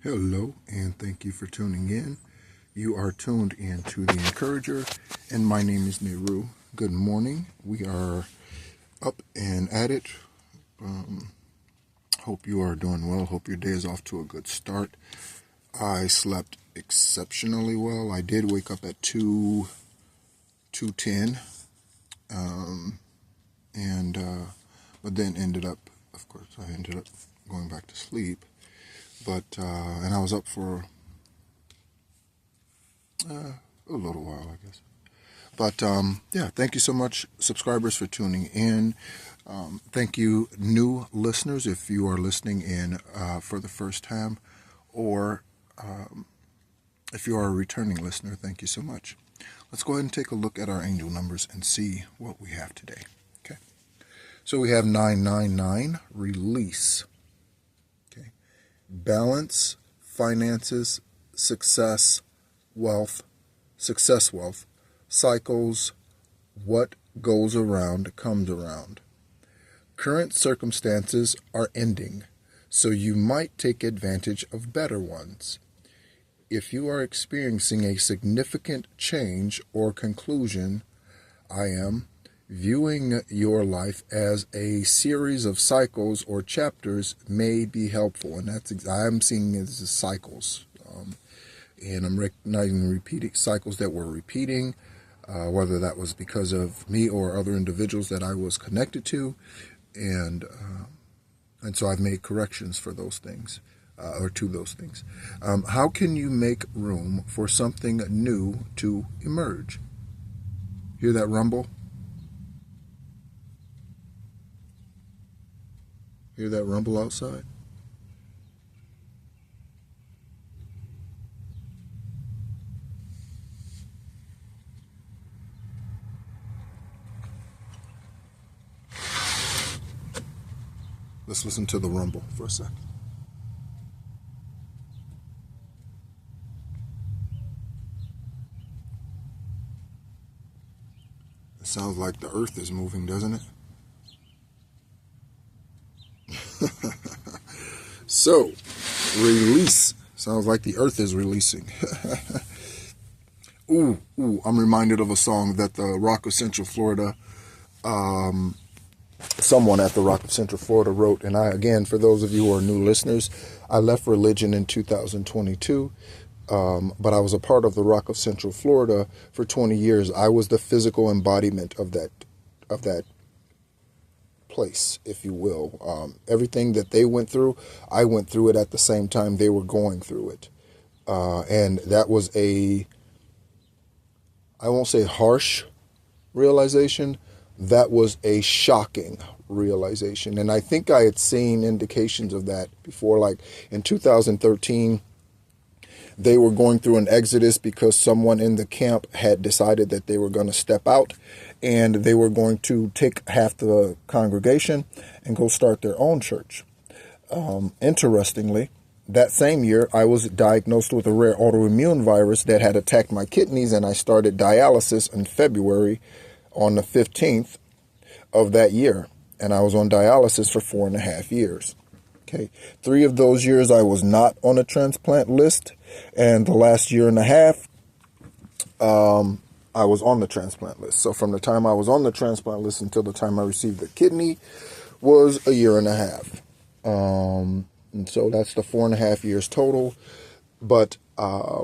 Hello, and thank you for tuning in. You are tuned in to The Encourager, and my name is Nehru. Good morning. We are up and at it. Hope you are doing well. Hope your day is off to a good start. I slept exceptionally well. I did wake up at 2:10, but then ended up, of course, I ended up going back to sleep. And I was up for a little while, I guess. But thank you so much, subscribers, for tuning in. Thank you, new listeners, if you are listening in for the first time, or if you are a returning listener, thank you so much. Let's go ahead and take a look at our angel numbers and see what we have today. Okay. So we have 999, release. Okay. Balance, finances, success, wealth, cycles, what goes around comes around. Current circumstances are ending, so you might take advantage of better ones. If you are experiencing a significant change or conclusion, I am viewing your life as a series of cycles or chapters may be helpful. And I'm seeing it as cycles. And I'm recognizing repeating cycles that were repeating, whether that was because of me or other individuals that I was connected to. And so I've made corrections for those things. Or to those things. How can you make room for something new to emerge? Hear that rumble? Hear that rumble outside? Let's listen to the rumble for a second. It sounds like the earth is moving, doesn't it? So, release. Sounds like the earth is releasing. Ooh, I'm reminded of a song that the Rock of Central Florida, someone at the Rock of Central Florida wrote. And again, for those of you who are new listeners, I left religion in 2022. But I was a part of the Rock of Central Florida for 20 years. I was the physical embodiment of that place, if you will. Everything that they went through, I went through it at the same time they were going through it. And that was I won't say harsh realization, that was a shocking realization. And I think I had seen indications of that before, like in 2013, they were going through an exodus because someone in the camp had decided that they were going to step out and they were going to take half the congregation and go start their own church. Interestingly, that same year, I was diagnosed with a rare autoimmune virus that had attacked my kidneys, and I started dialysis in February on the 15th of that year. And I was on dialysis for 4.5 years. Okay, 3 of those years I was not on a transplant list, and the last 1.5 years, I was on the transplant list. So from the time I was on the transplant list until the time I received the kidney was 1.5 years. And so that's the 4.5 years total. But I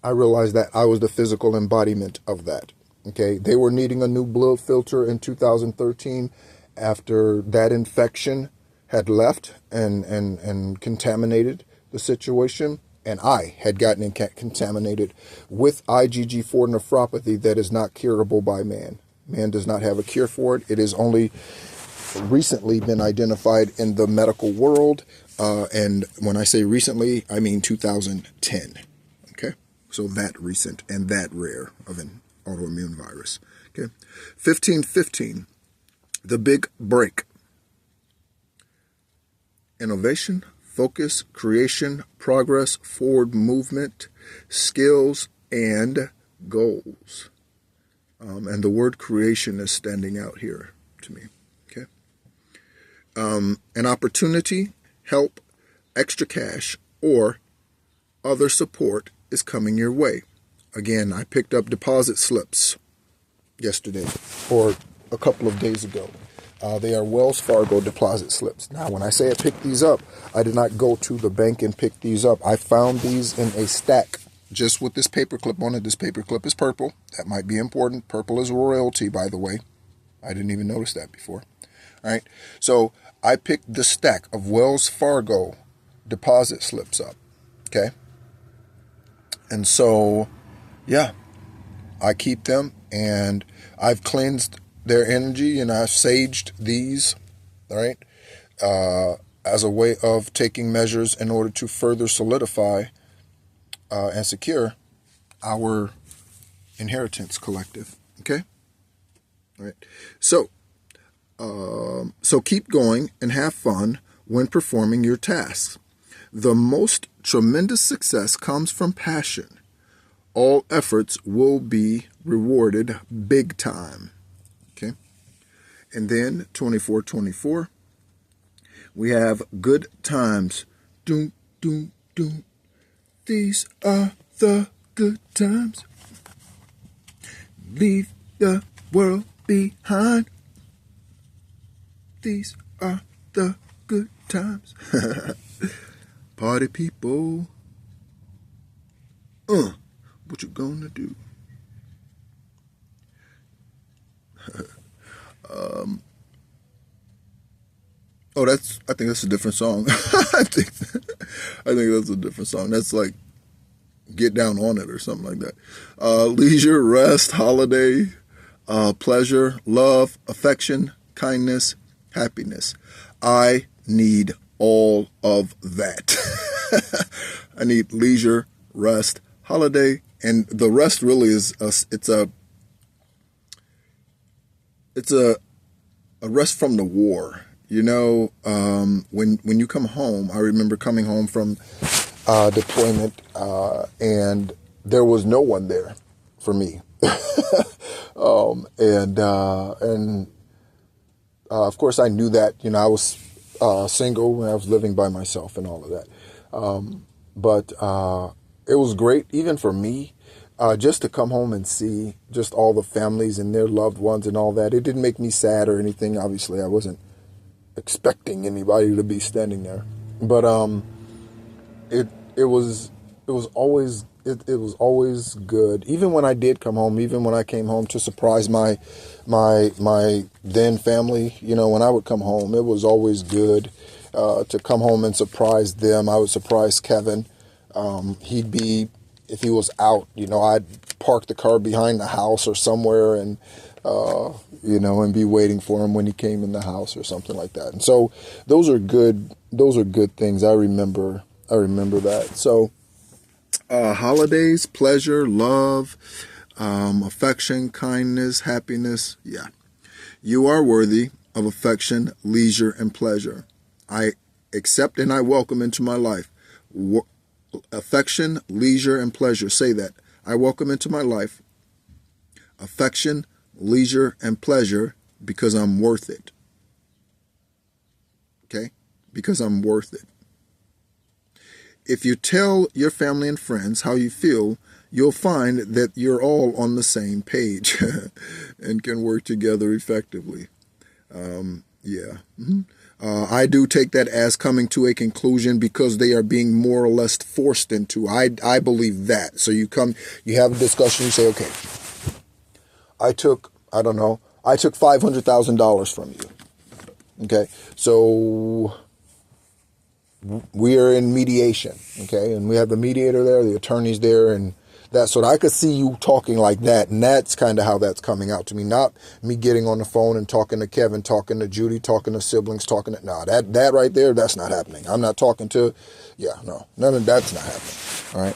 realized that I was the physical embodiment of that. Okay, they were needing a new blood filter in 2013 after that infection had left and contaminated the situation. And I had gotten contaminated with IgG4 nephropathy that is not curable by man. Man does not have a cure for it. It has only recently been identified in the medical world. And when I say recently, I mean 2010. Okay, so that recent and that rare of an autoimmune virus. Okay, 1515, the big break. Innovation, focus, creation, progress, forward movement, skills, and goals. And the word creation is standing out here to me. Okay. An opportunity, help, extra cash, or other support is coming your way. Again, I picked up deposit slips yesterday or a couple of days ago. They are Wells Fargo deposit slips. Now, when I say I picked these up, I did not go to the bank and pick these up. I found these in a stack just with this paper clip on it. This paper clip is purple. That might be important. Purple is royalty, by the way. I didn't even notice that before. All right. So I picked the stack of Wells Fargo deposit slips up. Okay. And so, yeah, I keep them, and I've cleansed their energy, and I've saged these, all right, as a way of taking measures in order to further solidify and secure our inheritance collective. Okay. All right. So keep going and have fun when performing your tasks. The most tremendous success comes from passion. All efforts will be rewarded big time. Okay. And then 24:24, we have good times. Doom, doom, doom. These are the good times. Leave the world behind. These are the good times. Party people. What you gonna do? I think that's a different song. I think that's a different song. That's like Get Down on It or something like that. Leisure, rest, holiday, pleasure, love, affection, kindness, happiness. I need all of that. I need leisure, rest, holiday, and the rest really is it's a rest from the war. You know, when you come home, I remember coming home from deployment, and there was no one there for me. Of course I knew that, you know, I was single and I was living by myself and all of that. But it was great, even for me, just to come home and see just all the families and their loved ones and all that. It didn't make me sad or anything. Obviously, I wasn't expecting anybody to be standing there. But it was always good. Even when I did come home, even when I came home to surprise my then family, you know, when I would come home, it was always good to come home and surprise them. I would surprise Kevin. He'd be, if he was out, you know, I'd park the car behind the house or somewhere and, you know, and be waiting for him when he came in the house or something like that. And so those are good things. I remember that. So, holidays, pleasure, love, affection, kindness, happiness. Yeah. You are worthy of affection, leisure, and pleasure. I accept and I welcome into my life affection, leisure, and pleasure. Say that. I welcome into my life affection, leisure, and pleasure because I'm worth it. Okay? Because I'm worth it. If you tell your family and friends how you feel, you'll find that you're all on the same page and can work together effectively. Yeah. Mm-hmm. I do take that as coming to a conclusion because they are being more or less forced into. I believe that. So you have a discussion, you say, okay, I took $500,000 from you. Okay. So we are in mediation. Okay. And we have the mediator there, the attorney's there, and that's what I could see you talking like that. And that's kind of how that's coming out to me. Not me getting on the phone and talking to Kevin, talking to Judy, talking to siblings, that right there, that's not happening. I'm not talking to, none of that's not happening.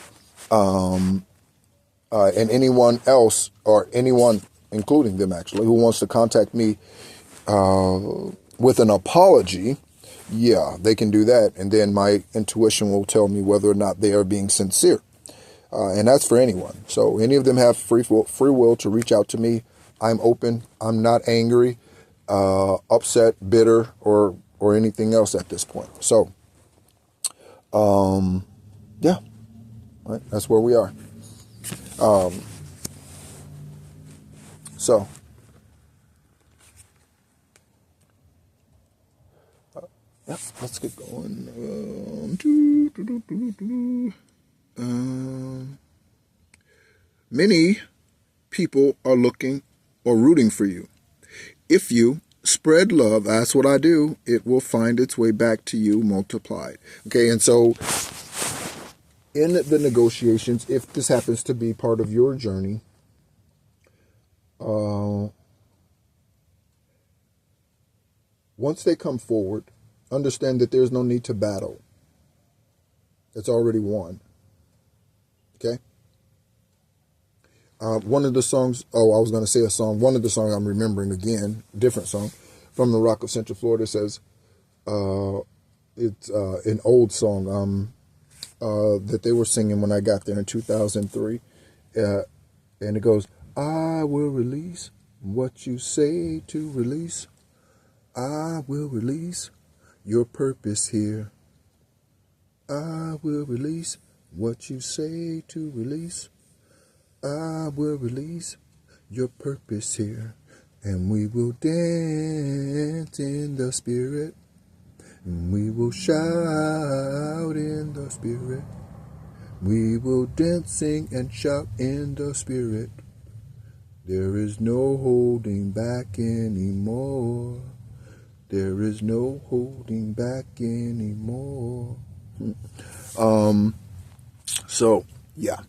All right. And anyone else or anyone, including them actually, who wants to contact me, with an apology, yeah, they can do that. And then my intuition will tell me whether or not they are being sincere. And that's for anyone. So any of them have free will to reach out to me. I'm open. I'm not angry, upset, bitter, or anything else at this point. So, Yeah, right. That's where we are. So, yeah, let's get going. Many people are looking or rooting for you. If you spread love, that's what I do, it will find its way back to you multiplied. Okay, and so in the negotiations, if this happens to be part of your journey, once they come forward, understand that there's no need to battle. It's already won. Okay? One of the songs, I was going to say a song. One of the songs I'm remembering again, different song, from the Rock of Central Florida says, it's an old song that they were singing when I got there in 2003. And it goes, I will release what you say to release. I will release your purpose here. I will release what you say to release. I will release your purpose here. And we will dance in the spirit. And we will shout in the spirit. We will dance, sing, and shout in the spirit. There is no holding back anymore. There is no holding back anymore. So, yeah.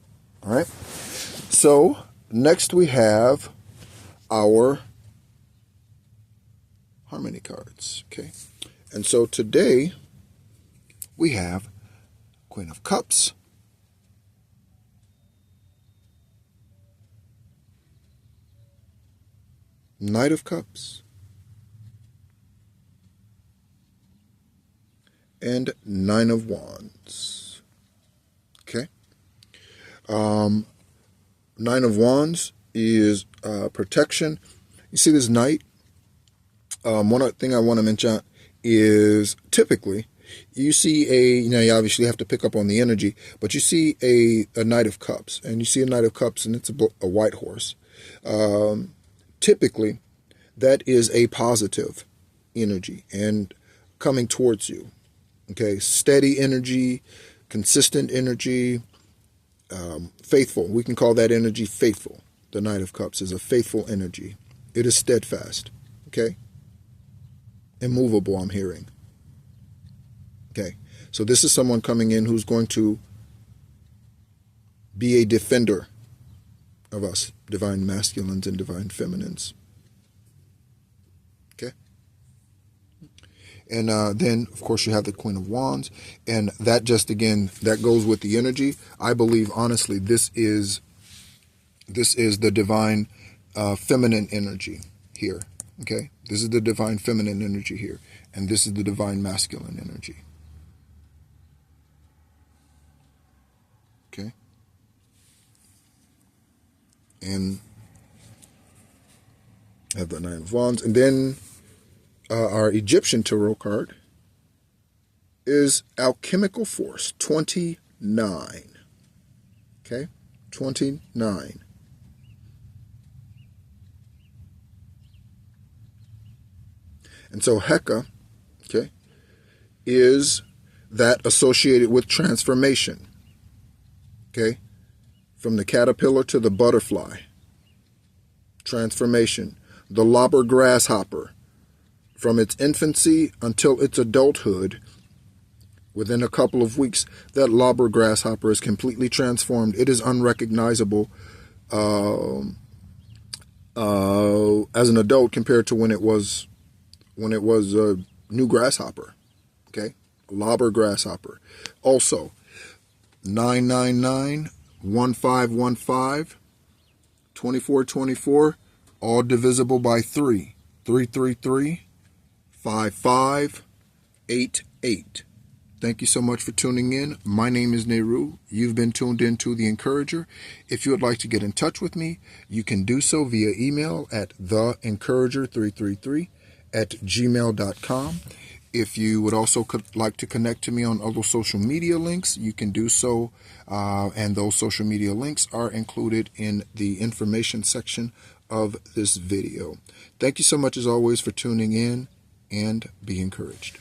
All right. So, next we have our harmony cards. Okay. And so today we have Queen of Cups, Knight of Cups, and Nine of Wands. Okay. Nine of Wands is protection. You see this Knight? One thing I want to mention is typically you see you obviously have to pick up on the energy, but you see a Knight of Cups, and you see a Knight of Cups, and it's a white horse. Typically, that is a positive energy and coming towards you. Okay, steady energy, consistent energy, faithful. We can call that energy faithful. The Knight of Cups is a faithful energy. It is steadfast. Okay, immovable, I'm hearing. Okay, so this is someone coming in who's going to be a defender of us, divine masculines and divine feminines. Okay. And then, of course, you have the Queen of Wands. And that just, again, that goes with the energy. I believe, honestly, this is the divine feminine energy here. Okay? This is the divine feminine energy here. And this is the divine masculine energy. Okay? And I have the Nine of Wands. And then our Egyptian tarot card is Alchemical Force 29. Okay? 29. And so Heka, okay, is that associated with transformation. Okay? From the caterpillar to the butterfly. Transformation. The lobber grasshopper. From its infancy until its adulthood, within a couple of weeks, that lobber grasshopper is completely transformed. It is unrecognizable as an adult compared to when it was a new grasshopper. Okay, lobber grasshopper. Also, 999, 1515, 2424, all divisible by 3. 333. 5588. Thank you so much for tuning in. My name is Nehru. You've been tuned in to The Encourager. If you would like to get in touch with me, you can do so via email at theencourager333@gmail.com. If you would also like to connect to me on other social media links, you can do so. And those social media links are included in the information section of this video. Thank you so much, as always, for tuning in, and be encouraged.